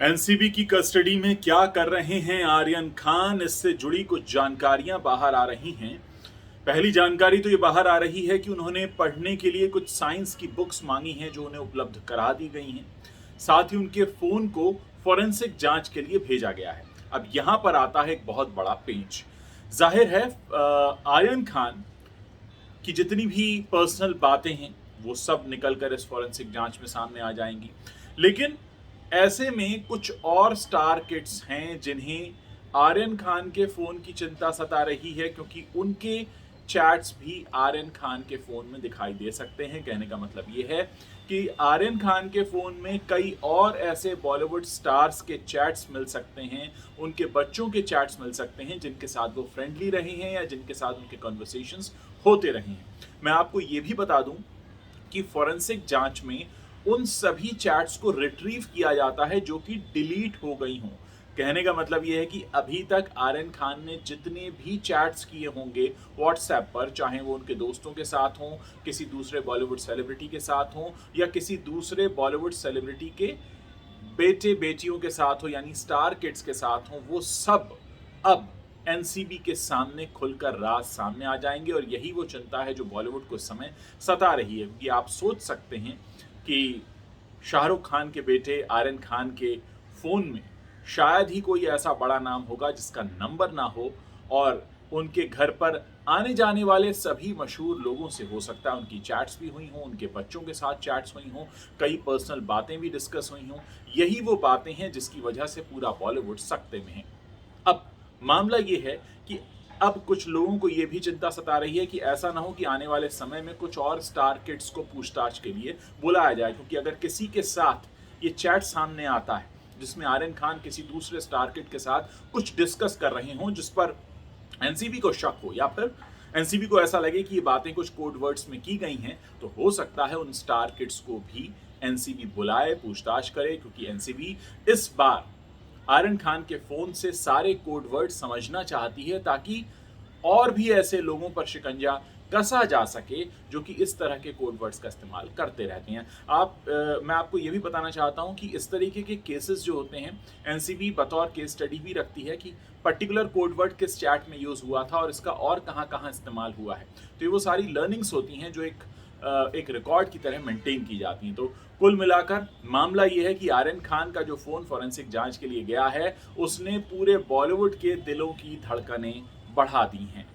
NCB की custody में क्या कर रहे हैं आर्यन खान, इससे जुड़ी कुछ जानकारियां बाहर आ रही हैं। पहली जानकारी तो ये बाहर आ रही है कि उन्होंने पढ़ने के लिए कुछ साइंस की बुक्स मांगी हैं जो उन्हें उपलब्ध करा दी गई हैं। साथ ही उनके फोन को फॉरेंसिक जांच के लिए भेजा गया है। अब यहां पर आता है एक बहुत बड़ा पेंच। जाहिर है आर्यन खान की जितनी भी पर्सनल बातें हैं वो सब निकलकर इस फॉरेंसिक जांच में सामने आ जाएंगी। लेकिन ऐसे में कुछ और स्टार किड्स हैं जिन्हें आर्यन खान के फोन की चिंता सता रही है, क्योंकि उनके चैट्स भी आर्यन खान के फोन में दिखाई दे सकते हैं। कहने का मतलब ये है कि आर्यन खान के फोन में कई और ऐसे बॉलीवुड स्टार्स के चैट्स मिल सकते हैं, उनके बच्चों के चैट्स मिल सकते हैं जिनके साथ वो फ्रेंडली रहे हैं या जिनके साथ उनके कन्वर्सेशंस होते रहे हैं। मैं आपको ये भी बता दूं कि फॉरेंसिक जांच में उन सभी चैट्स को रिट्रीव किया जाता है जो कि डिलीट हो गई हों। कहने का मतलब यह है कि अभी तक आर्यन खान ने जितने भी चैट्स किए होंगे व्हाट्सएप पर, चाहे वो उनके दोस्तों के साथ हों, किसी दूसरे बॉलीवुड सेलिब्रिटी के साथ हों या किसी दूसरे बॉलीवुड सेलिब्रिटी के बेटे बेटियों के साथ हो, यानी स्टार किड्स के साथ हो, वो सब अब एनसीबी के सामने खुलकर राज सामने आ जाएंगे। और यही वो चिंता है जो बॉलीवुड को इस समय सता रही है, क्योंकि आप सोच सकते हैं कि शाहरुख खान के बेटे आर्यन खान के फोन में शायद ही कोई ऐसा बड़ा नाम होगा जिसका नंबर ना हो, और उनके घर पर आने जाने वाले सभी मशहूर लोगों से हो सकता है उनकी चैट्स भी हुई हों, उनके बच्चों के साथ चैट्स हुई हों, कई पर्सनल बातें भी डिस्कस हुई हों। यही वो बातें हैं जिसकी वजह से पूरा बॉलीवुड सकते में है। अब मामला ये है कि अब कुछ लोगों को ये भी चिंता सता रही है कि ऐसा ना हो कि आने वाले समय में कुछ और स्टार किड्स को पूछताछ के लिए बुलाया जाए, क्योंकि अगर किसी के साथ ये चैट सामने आता है जिसमें आर्यन खान किसी दूसरे स्टार किड के साथ कुछ डिस्कस कर रहे हों, जिस पर एनसीबी को शक हो या फिर एनसीबी को ऐसा लगे कि ये बातें कुछ कोड वर्ड्स में की गई हैं, तो हो सकता है उन स्टार किड्स को भी एनसीबी बुलाए, पूछताछ करे, क्योंकि एनसीबी इस बार आर्यन खान के फोन से सारे कोड वर्ड समझना चाहती है, ताकि और भी ऐसे लोगों पर शिकंजा कसा जा सके जो कि इस तरह के कोड वर्ड्स का इस्तेमाल करते रहते हैं। मैं आपको ये भी बताना चाहता हूं कि इस तरीके के केसेस जो होते हैं, एनसीबी बतौर केस स्टडी भी रखती है कि पर्टिकुलर कोड वर्ड किस चैट में यूज हुआ था और इसका और कहां कहां इस्तेमाल हुआ है। तो ये वो सारी लर्निंग्स होती हैं जो एक रिकॉर्ड की तरह मेंटेन की जाती हैं। तो कुल मिलाकर मामला यह है कि आर्यन खान का जो फोन फॉरेंसिक जांच के लिए गया है, उसने पूरे बॉलीवुड के दिलों की धड़कनें बढ़ा दी हैं।